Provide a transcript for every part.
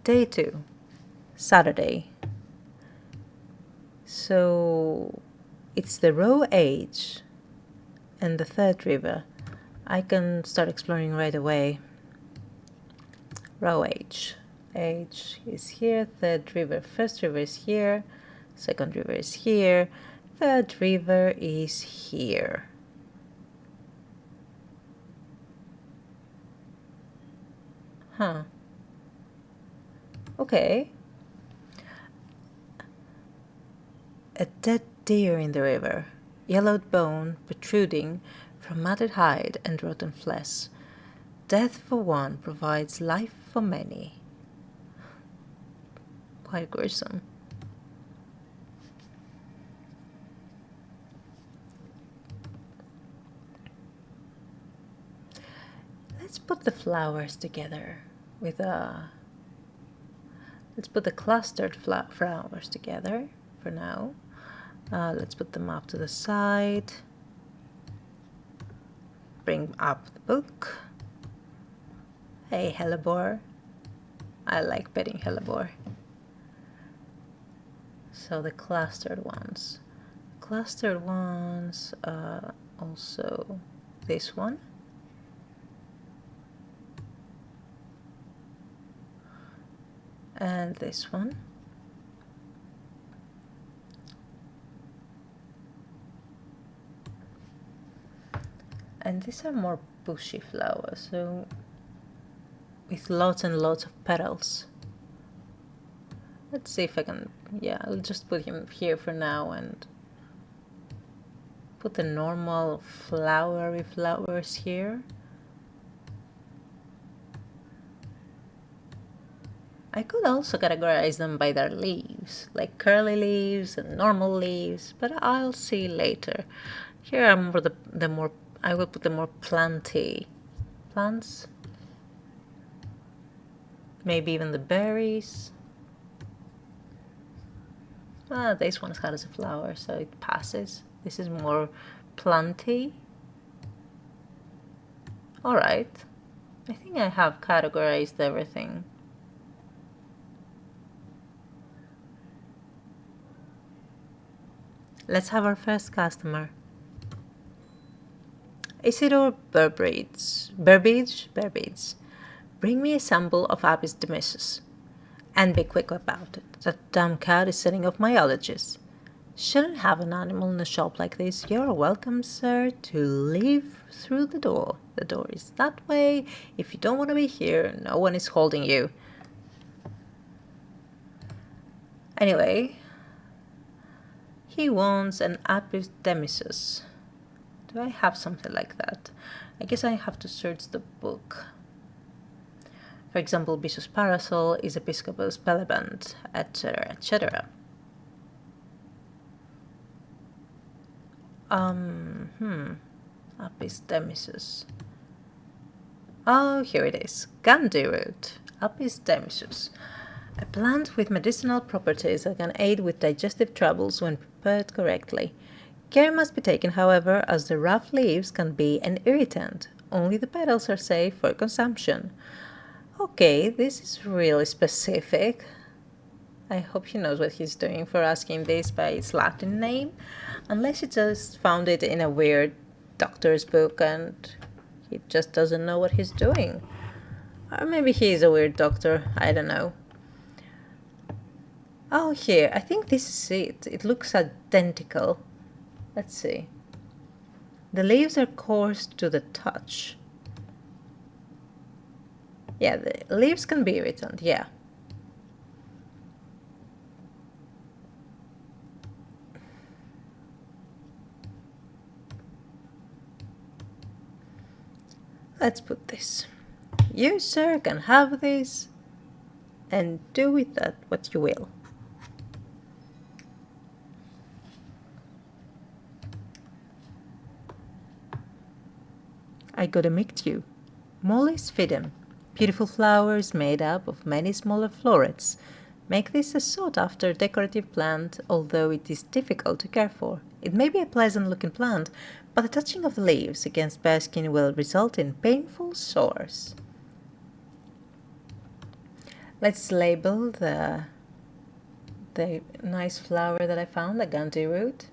Day 2, Saturday. So it's the raw age and the third river. I can start exploring right away. Raw age. Age is here, third river. First river is here, second river is here, third river is here. Huh. Okay. A dead deer in the river, yellowed bone protruding from matted hide and rotten flesh. Death for one provides life for many. Quite gruesome. Let's put the flowers together with a... Let's put the clustered flowers together for now. Let's put them up to the side. Bring up the book. Hey, hellebore. I like petting hellebore. So the clustered ones. Clustered ones, also this one. And this one. And these are more bushy flowers, so with lots and lots of petals. Let's see if I can, yeah, I'll just put him here for now and put the normal flowery flowers here. I could also categorize them by their leaves, like curly leaves and normal leaves, but I'll see later. Here are more the more, I will put the more planty plants. Maybe even the berries. This one has a flower, so it passes. This is more planty. Alright. I think I have categorized everything. Let's have our first customer. Isidore Burbage. Bring me a sample of Apis demissus. And be quick about it. That damn cat is setting off my allergies. Shouldn't have an animal in a shop like this. You're welcome, sir, to leave through the door. The door is that way. If you don't want to be here, no one is holding you. Anyway, he wants an Apis demissus. Do I have something like that? I guess I have to search the book. For example, Bishop's parasol is Episcopus peliband, etc., etc. Apis demissus. Oh, here it is. Gandhi root. Apis demissus. A plant with medicinal properties that can aid with digestive troubles when prepared correctly. Care must be taken, however, as the rough leaves can be an irritant. Only the petals are safe for consumption. Okay, this is really specific. I hope he knows what he's doing for asking this by its Latin name, unless he just found it in a weird doctor's book and he just doesn't know what he's doing. Or maybe he is a weird doctor, I don't know. Oh, here, I think this is it. It looks identical. Let's see. The leaves are coarse to the touch. Yeah, the leaves can be irritant, yeah. Let's put this. You, sir, can have this and do with that what you will. I got a mictue. Mollis fidem. Beautiful flowers made up of many smaller florets. Make this a sought-after decorative plant, although it is difficult to care for. It may be a pleasant-looking plant, but the touching of the leaves against bare skin will result in painful sores. Let's label the nice flower that I found, the Gandhi root.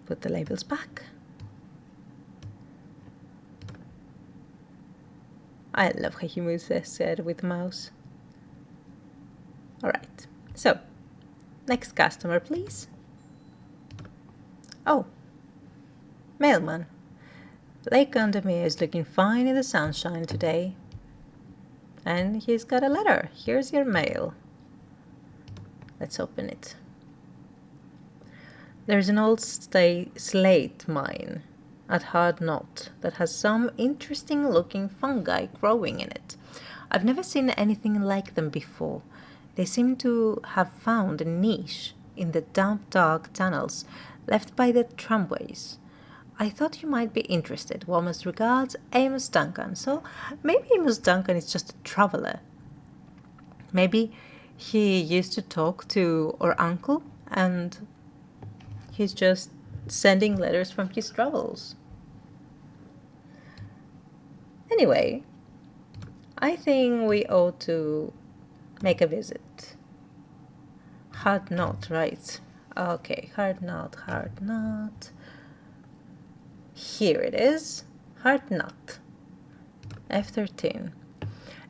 Put the labels back. I love how he moves his head with the mouse. Alright, so next customer, please. Oh, mailman. Lake Undermere is looking fine in the sunshine today. And he's got a letter. Here's your mail. Let's open it. There's an old slate mine at Hard Knot that has some interesting looking fungi growing in it. I've never seen anything like them before. They seem to have found a niche in the damp, dark tunnels left by the tramways. I thought you might be interested. Warmest regards, Amos Duncan. So maybe Amos Duncan is just a traveler. Maybe he used to talk to our uncle and he's just sending letters from his travels. Anyway, I think we ought to make a visit. Hard Knot, right? Okay, Hard Knot. Here it is. Hard Knot. F13.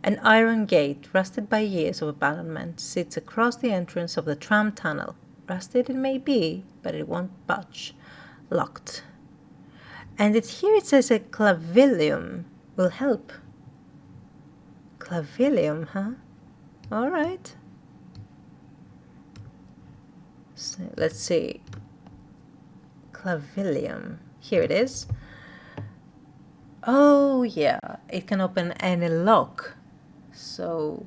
An iron gate, rusted by years of abandonment, sits across the entrance of the tram tunnel. Rusted it may be, but it won't budge. Locked. And here it says a clavilium will help. Clavilium, huh? All right. So let's see. Clavilium. Here it is. Oh, yeah. It can open any lock. So,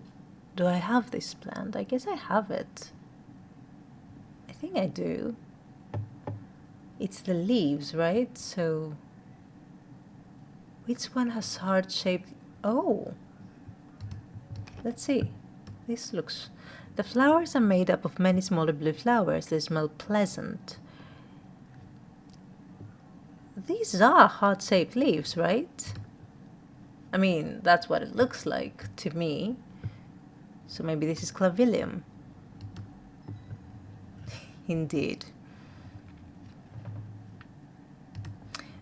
do I have this plant? I guess I have it. I think I do. It's the leaves, right? So, which one has heart-shaped? Oh. Let's see. This looks... The flowers are made up of many smaller blue flowers. They smell pleasant. These are heart-shaped leaves, right? I mean, that's what it looks like to me. So maybe this is clavilium. Indeed.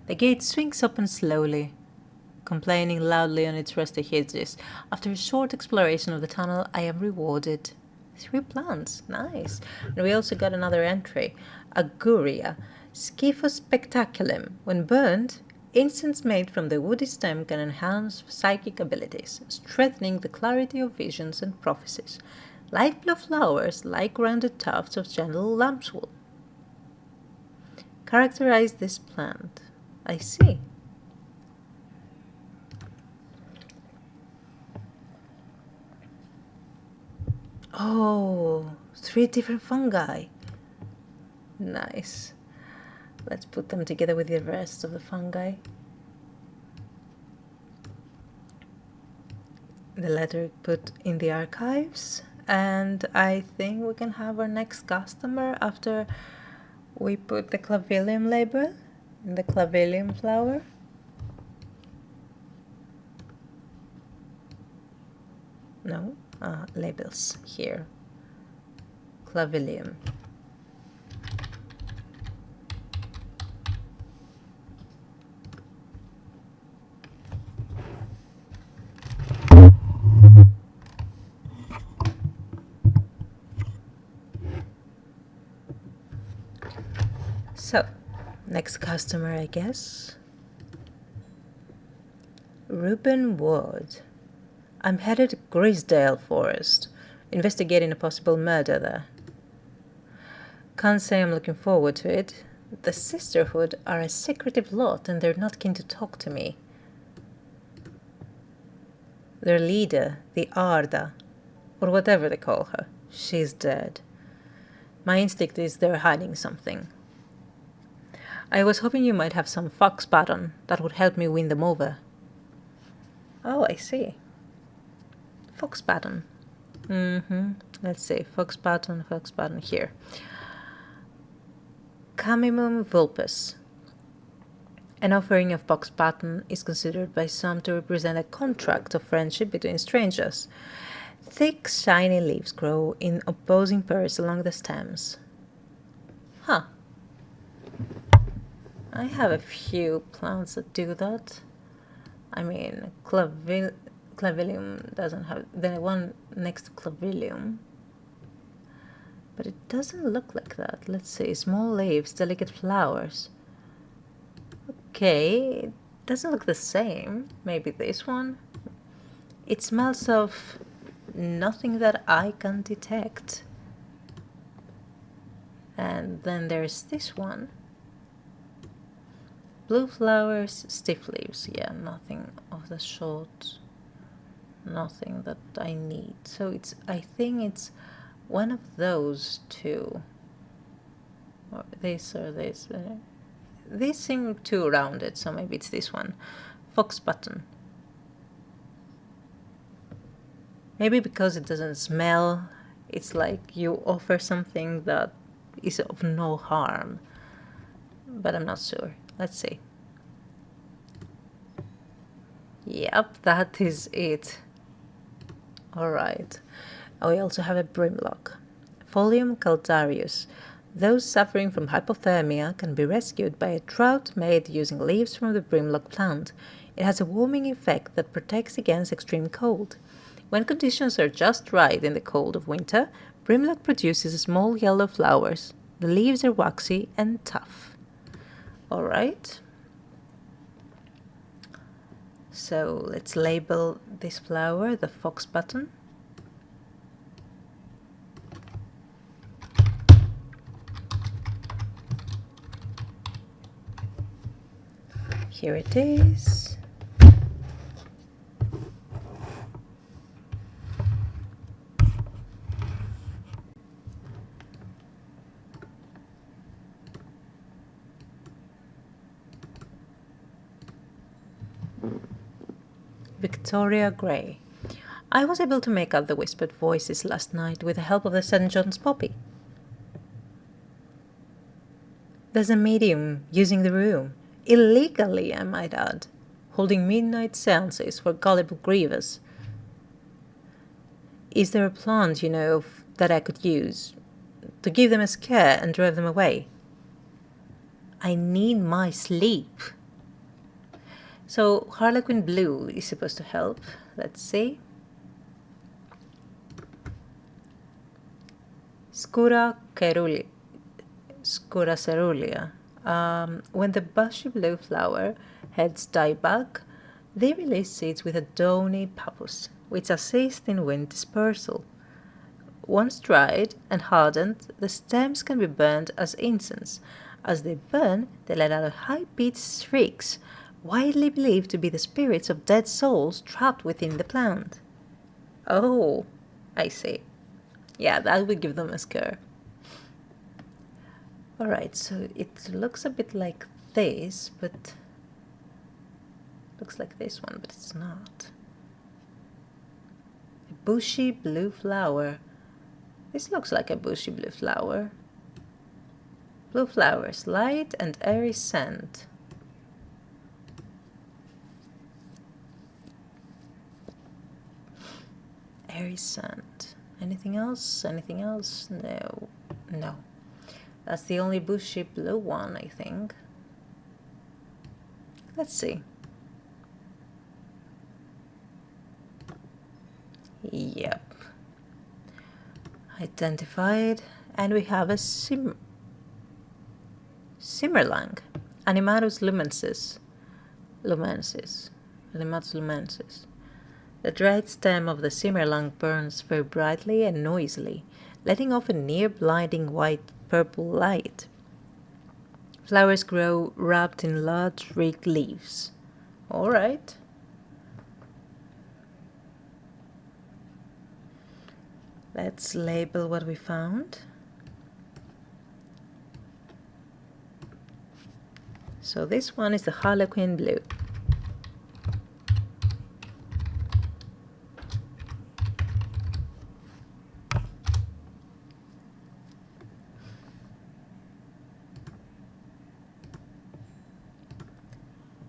The gate swings open slowly, complaining loudly on its rusty hinges. After a short exploration of the tunnel, I am rewarded. 3 plants, nice. And we also got another entry. Aguria, Scyphus spectaculum. When burned, incense made from the woody stem can enhance psychic abilities, strengthening the clarity of visions and prophecies. Light blue flowers, like rounded tufts of gentle lambswool, characterize this plant. I see. Oh, 3 different fungi. Nice. Let's put them together with the rest of the fungi. The letter put in the archives, and I think we can have our next customer after we put the clavilium label in the clavilium flower. No, labels here. Clavilium. So, next customer, I guess. Reuben Ward. I'm headed to Grisdale Forest, investigating a possible murder there. Can't say I'm looking forward to it. The Sisterhood are a secretive lot and they're not keen to talk to me. Their leader, the Arda, or whatever they call her, she's dead. My instinct is they're hiding something. I was hoping you might have some fox pattern that would help me win them over. Oh, I see. Fox button. Let's see, fox button here. Camimum vulpes. An offering of fox button is considered by some to represent a contract of friendship between strangers. Thick, shiny leaves grow in opposing pairs along the stems. Huh. I have a few plants that do that. I mean, clavilium doesn't have... the one next to clavilium. But it doesn't look like that. Let's see. Small leaves, delicate flowers. Okay, it doesn't look the same. Maybe this one. It smells of nothing that I can detect. And then there's this one. Blue flowers, stiff leaves. Yeah, nothing of the sort. Nothing that I need. So it's, I think it's one of those two. Or this or this. These seem too rounded, so maybe it's this one. Fox button. Maybe because it doesn't smell, it's like you offer something that is of no harm. But I'm not sure. Let's see. Yep, that is it. Alright. We also have a brimlock. Folium caldarius. Those suffering from hypothermia can be rescued by a draught made using leaves from the brimlock plant. It has a warming effect that protects against extreme cold. When conditions are just right in the cold of winter, brimlock produces small yellow flowers. The leaves are waxy and tough. Alright. So let's label this flower the fox button. Here it is. Victoria Gray. I was able to make out the whispered voices last night with the help of the St. John's poppy. There's a medium using the room. Illegally, I might add, holding midnight seances for gullible grievers. Is there a plant, you know, that I could use to give them a scare and drive them away? I need my sleep. So Harlequin Blue is supposed to help. Let's see. Scura cerulean. When the bushy blue flower heads die back, they release seeds with a downy pappus, which assist in wind dispersal. Once dried and hardened, the stems can be burned as incense. As they burn, they let out high-pitched shrieks, widely believed to be the spirits of dead souls trapped within the plant. Oh, I see. Yeah, that would give them a scare. Alright, so it looks a bit like this, but looks like this one, but it's not. A bushy blue flower. This looks like a bushy blue flower. Blue flowers, light and airy scent. Airy scent. Anything else? Anything else? No. No. That's the only bushy blue one, I think. Let's see. Yep. Identified. And we have a Simmerlang. Animatus lumensis. Lumensis. The dried stem of the Simmerlang burns very brightly and noisily, letting off a near-blinding white-purple light. Flowers grow wrapped in large, rigged leaves. All right. Let's label what we found. So this one is the Harlequin Blue.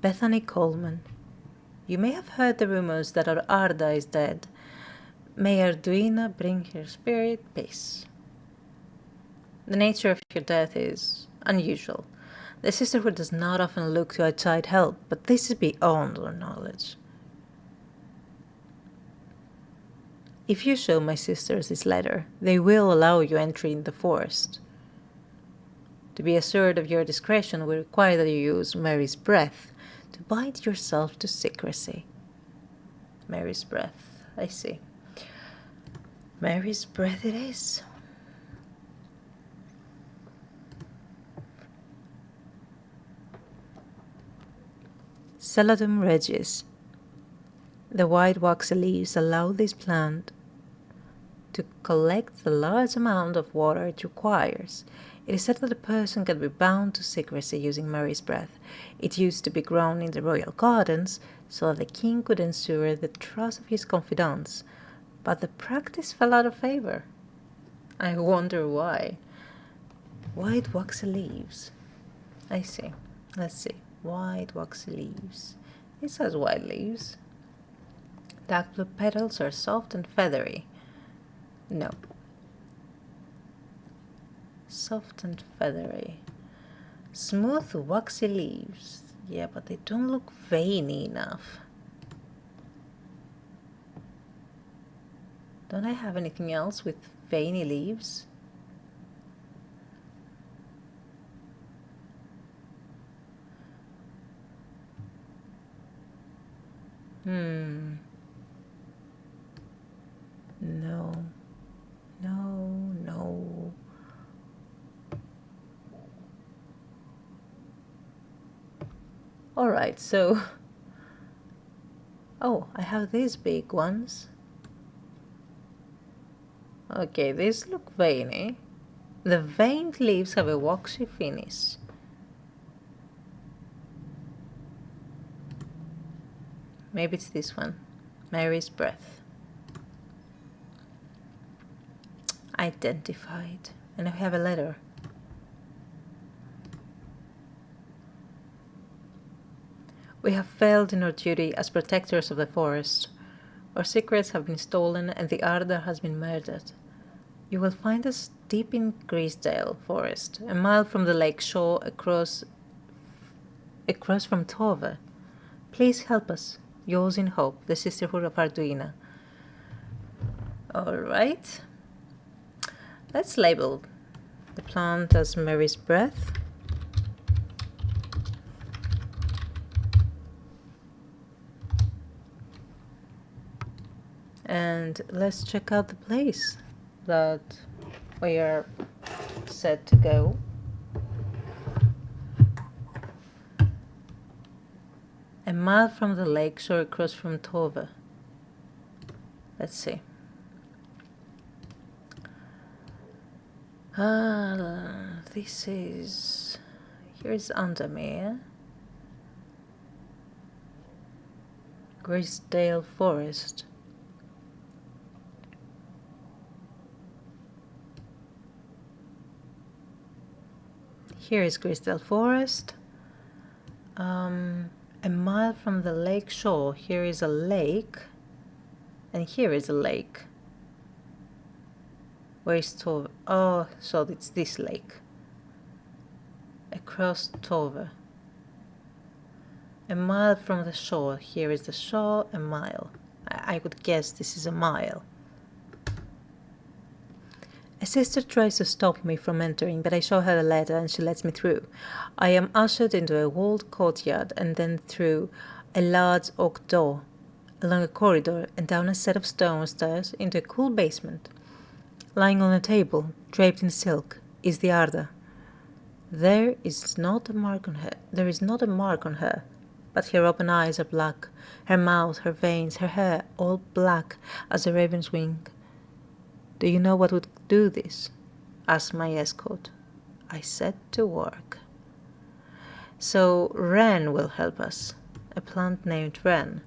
Bethany Coleman. You may have heard the rumors that our Arda is dead. May Arduina bring her spirit peace. The nature of your death is unusual. The sisterhood does not often look to outside help, but this is beyond our knowledge. If you show my sisters this letter, they will allow you entry in the forest. To be assured of your discretion, we require that you use Mary's breath to bind yourself to secrecy. Mary's breath, I see. Mary's breath it is. Celadum regis. The white waxy leaves allow this plant to collect the large amount of water it requires. It is said that a person can be bound to secrecy using Mary's breath. It used to be grown in the royal gardens so that the king could ensure the trust of his confidants, but the practice fell out of favor. I wonder why. White waxy leaves. I see. Let's see. White waxy leaves. This has white leaves. Dark blue petals are soft and feathery. No. Soft and feathery. Smooth waxy leaves. Yeah, but they don't look veiny enough. Don't I have anything else with veiny leaves? No. Alright, so... Oh, I have these big ones. Okay, these look veiny. The veined leaves have a waxy finish. Maybe it's this one. Mary's breath. Identified. And I have a letter. We have failed in our duty as protectors of the forest. Our secrets have been stolen and the Arda has been murdered. You will find us deep in Grisdale Forest, a mile from the lake shore across from Tove. Please help us. Yours in hope, the Sisterhood of Arduina. Alright. Let's label the plant as Mary's breath. And let's check out the place that we are set to go. A mile from the lake shore across from Tove. Let's see. This is... Here's Undermere. Grisdale Forest. Here is Grisdale Forest. A mile from the lake shore, here is a lake, and here is a lake. Where is Tove? Oh, so it's this lake. Across Tove. A mile from the shore, here is the shore, a mile. I would guess this is a mile. A sister tries to stop me from entering, but I show her the letter and she lets me through. I am ushered into a walled courtyard and then through a large oak door, along a corridor and down a set of stone stairs into a cool basement. Lying on a table, draped in silk, is the Arda. There is not a mark on her, but her open eyes are black, her mouth, her veins, her hair, all black as a raven's wing. Do you know what would do this? Asked my escort. I set to work. So Wren will help us, a plant named Wren.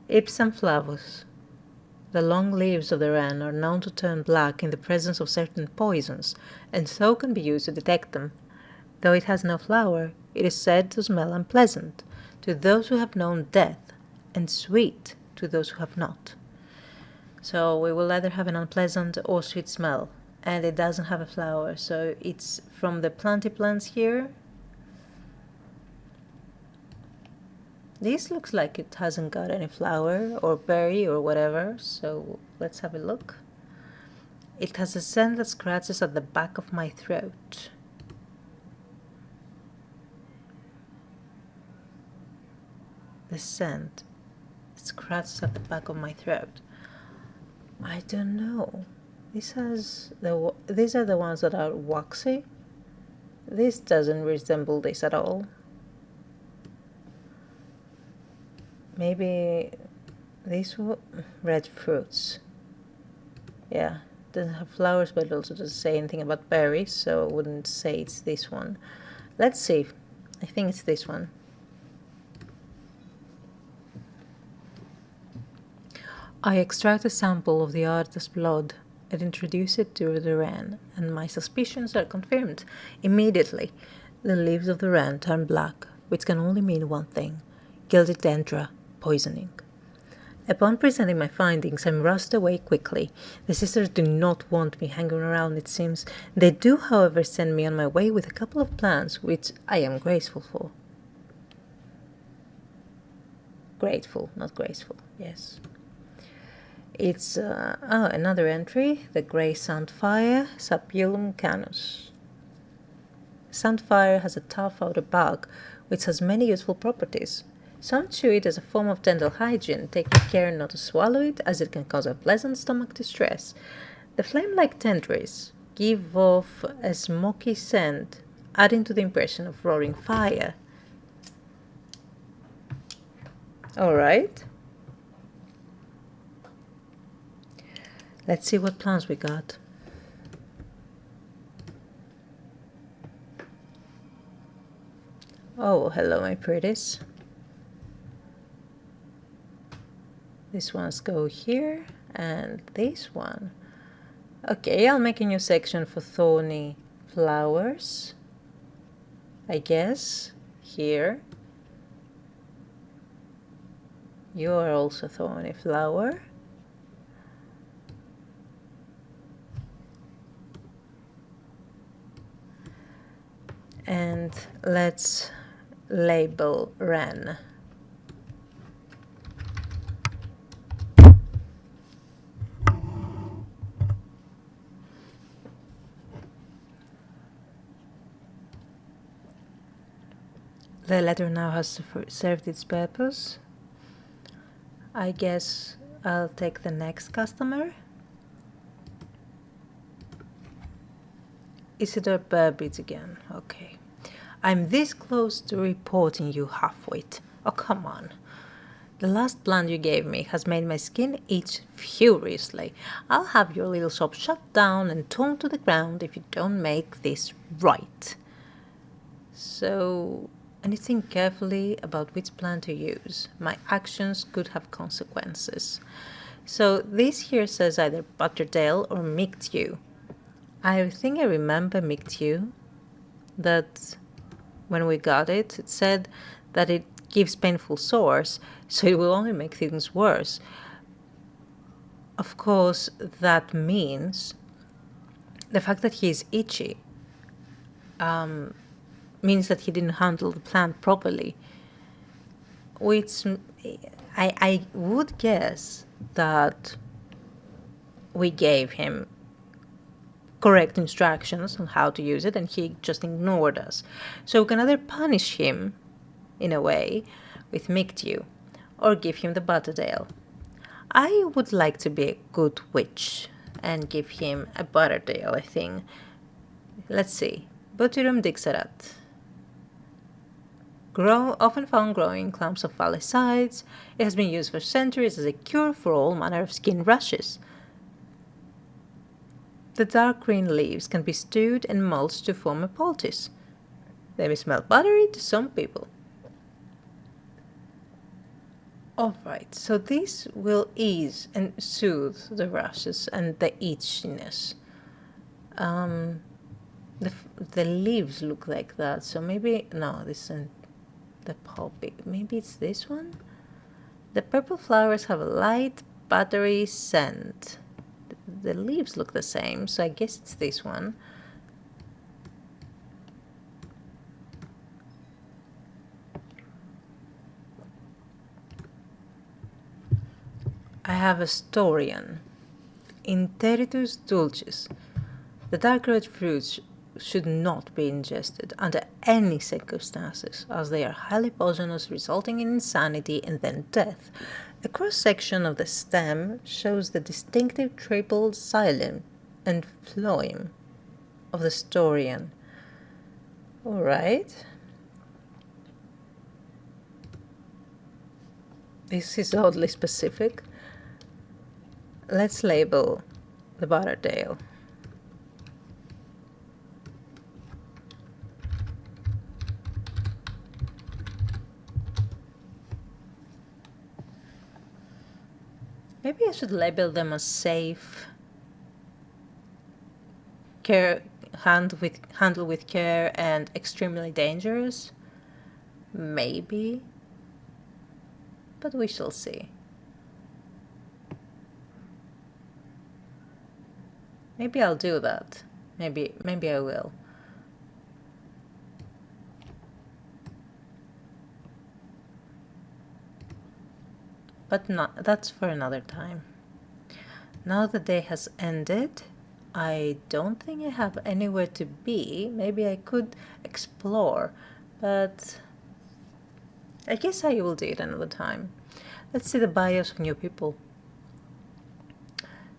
Ipsum flavus. The long leaves of the wren are known to turn black in the presence of certain poisons, and so can be used to detect them. Though it has no flower, it is said to smell unpleasant to those who have known death, and sweet to those who have not. So we will either have an unpleasant or sweet smell, and it doesn't have a flower, so it's from the planty plants here. This looks like it hasn't got any flower or berry or whatever, so let's have a look. It has a scent that scratches at the back of my throat. The scent scratches at the back of my throat. I don't know. These are the ones that are waxy. This doesn't resemble this at all. Maybe these were red fruits. Yeah, doesn't have flowers, but it also doesn't say anything about berries, so I wouldn't say it's this one. Let's see. I think it's this one. I extract a sample of the artist's blood and introduce it to the wren, and my suspicions are confirmed. Immediately, the leaves of the wren turn black, which can only mean one thing: gilded dendra poisoning. Upon presenting my findings, I'm rushed away quickly. The sisters do not want me hanging around, it seems. They do, however, send me on my way with a couple of plants, which I am grateful for. Grateful, not graceful, yes. It's another entry, the grey sandfire, Sapulum canus. Sandfire has a tough outer bark, which has many useful properties. Some chew it as a form of dental hygiene, taking care not to swallow it, as it can cause unpleasant stomach distress. The flame-like tendrils give off a smoky scent, adding to the impression of roaring fire. All right. Let's see what plants we got. Oh, hello, my pretties. These ones go here, and this one. Okay, I'll make a new section for thorny flowers, I guess, here. You are also thorny flower. And let's label wren. The letter now has served its purpose. I guess I'll take the next customer. Isidore Burbage again. Okay. I'm this close to reporting you half-wit. Oh, come on. The last plant you gave me has made my skin itch furiously. I'll have your little shop shut down and torn to the ground if you don't make this right. So, I need to think carefully about which plant to use. My actions could have consequences. So, this here says either Butterdale or Mictue. I think I remember Mictue, that when we got it, it said that it gives painful sores, so it will only make things worse. Of course, that means the fact that he is itchy means that he didn't handle the plant properly, which I would guess that we gave him correct instructions on how to use it and he just ignored us. So we can either punish him in a way with Mictue or give him the Butterdale. I would like to be a good witch and give him a Butterdale, I think. Let's see. Butyrum dixerat. Often found growing in clumps of valley sides, it has been used for centuries as a cure for all manner of skin rashes. The dark green leaves can be stewed and mulched to form a poultice. They may smell buttery to some people. Alright, so this will ease and soothe the rashes and the itchiness. The leaves look like that, so maybe, no, this isn't the poppy. Maybe it's this one? The purple flowers have a light, buttery scent. The leaves look the same, so I guess it's this one. I have a Storian. Interitus dulcis. The dark red fruits should not be ingested under any circumstances, as they are highly poisonous, resulting in insanity and then death. A cross-section of the stem shows the distinctive triple xylem and phloem of the Storian. All right. This is oddly specific. Let's label the Butterdale. Maybe I should label them as safe, handle with care, and extremely dangerous. Maybe, but we shall see. Maybe I'll do that. Maybe I will. But not, that's for another time. Now the day has ended. I don't think I have anywhere to be. Maybe I could explore, but I guess I will do it another time. Let's see the bios of new people.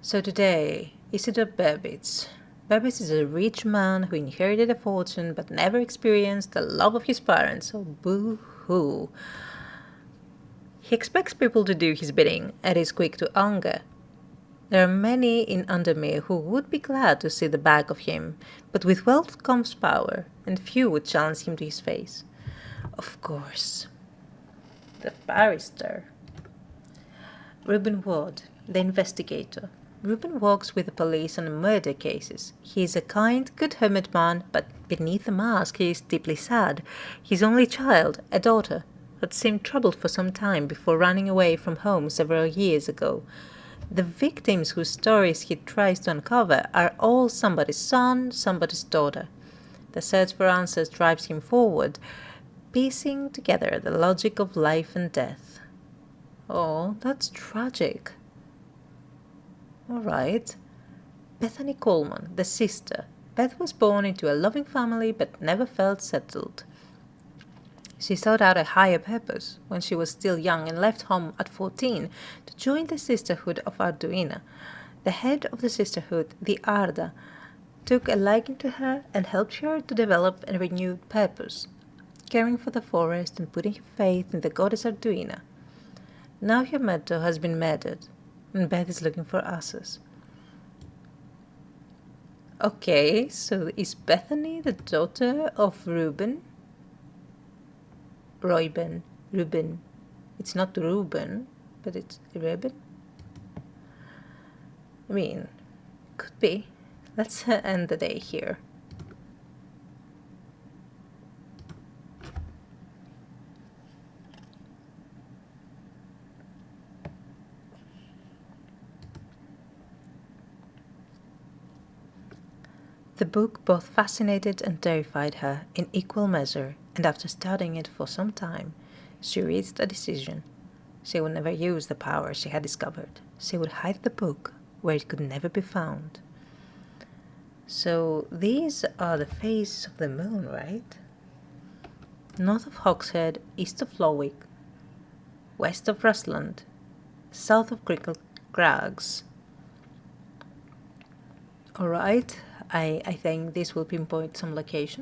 So today, Isidore Berbitz. Berbitz is a rich man who inherited a fortune but never experienced the love of his parents, so boo-hoo. He expects people to do his bidding and is quick to anger. There are many in Undermere who would be glad to see the back of him, but with wealth comes power, and few would challenge him to his face. Of course. The barrister. Reuben Ward, the investigator. Reuben works with the police on murder cases. He is a kind, good-humoured man, but beneath the mask he is deeply sad. His only child, a daughter, had seemed troubled for some time before running away from home several years ago. The victims whose stories he tries to uncover are all somebody's son, somebody's daughter. The search for answers drives him forward, piecing together the logic of life and death. Oh, that's tragic. All right. Bethany Coleman, the sister. Beth was born into a loving family but never felt settled. She sought out a higher purpose when she was still young and left home at 14 to join the Sisterhood of Arduina. The head of the sisterhood, the Arda, took a liking to her and helped her to develop a renewed purpose, caring for the forest and putting her faith in the goddess Arduina. Now her mentor has been murdered, and Beth is looking for answers. Okay, so is Bethany the daughter of Reuben? Reuben. It's not Reuben, but it's Reuben. I mean, could be. Let's end the day here. The book both fascinated and terrified her in equal measure, and after studying it for some time, she reached a decision. She would never use the power she had discovered. She would hide the book where it could never be found. So these are the phases of the moon, right? North of Hawkshead, east of Lowick, west of Rustland, south of Crickle Crags. Alright, I think this will pinpoint some location.